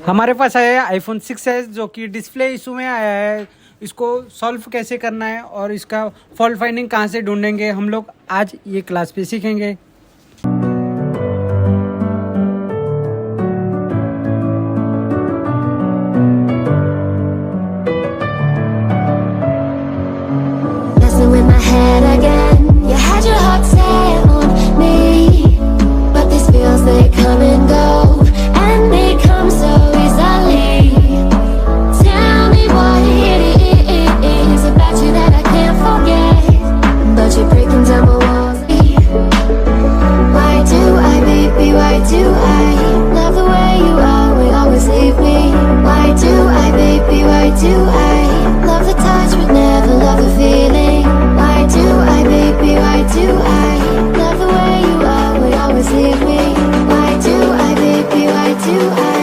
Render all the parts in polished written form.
हमारे पास आया है iPhone 6s जो कि डिस्प्ले इशू में आया है। इसको सॉल्व कैसे करना है और इसका फॉल्ट फाइंडिंग कहाँ से ढूंढेंगे, हम लोग आज ये क्लास पे सीखेंगे। Messing with my head again. You had your heart set on me, but these feels they come and go, and they come so easily. Tell me what it is about you that I can't forget, but you're breaking down my walls. Why do I, baby, why do I love the way you always leave me? Why do I, baby, why do I love the touch but never love the feeling? Why do I, baby, why do I love the way you always leave me? Why do I, baby, why do I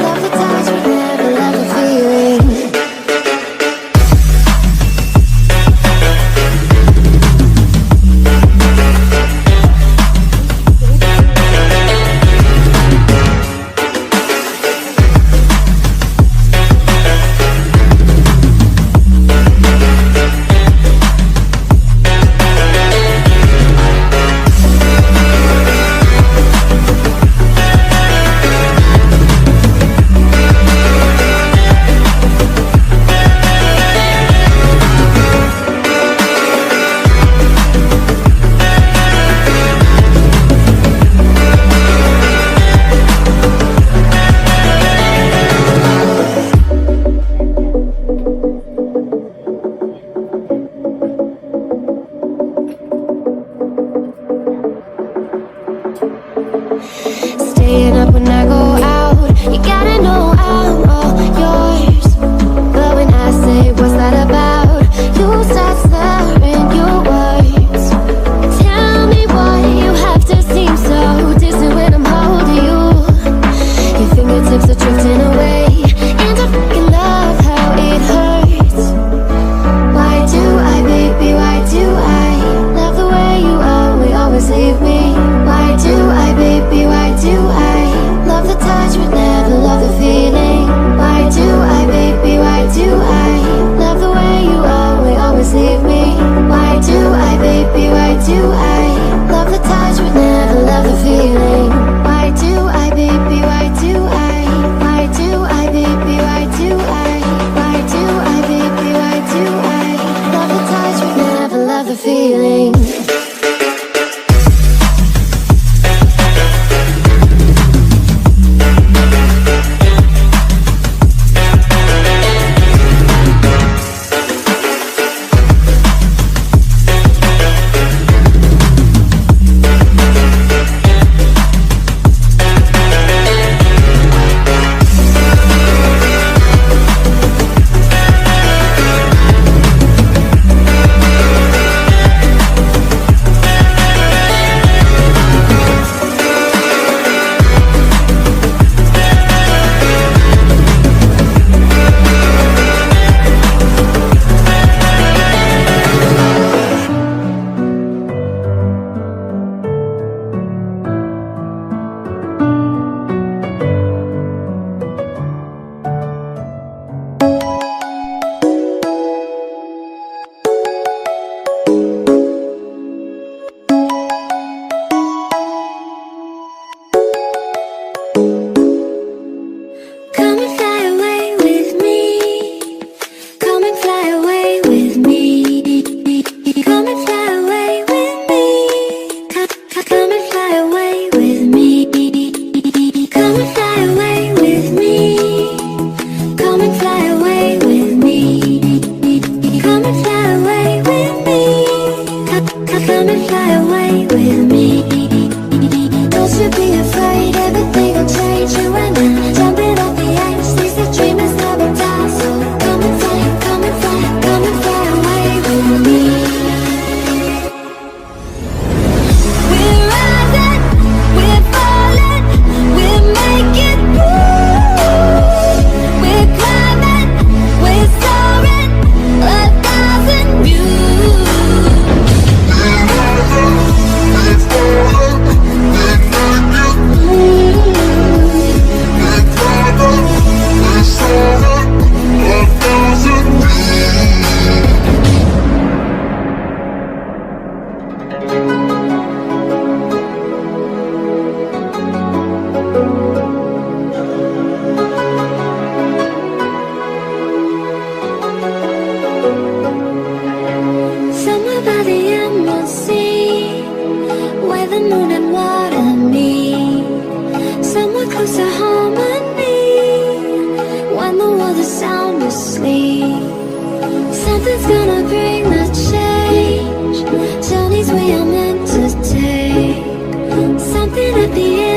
love the touch but never love the feeling? Staying up when I go out, you gotta know I'm all yours. But when I say what's that about, you start slurring your words. Tell me why you have to seem so distant when I'm holding you. Your fingertips are drifting away, and I fucking love how it hurts. Why do I, baby, why do I love the way you always leave me? Why do I, baby, why do I love the touch but never love the feeling? Why do I, baby, why do I love the way you always leave me? Why do I, baby, why do I love the touch but never love the feeling? Why do I, baby, why do I, why do I, baby?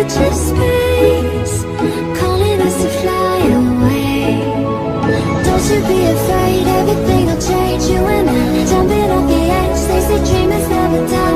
edge of space, calling us to fly away. Don't you be afraid, everything will change. You and I, jumping off the edge. They say dreamers never die.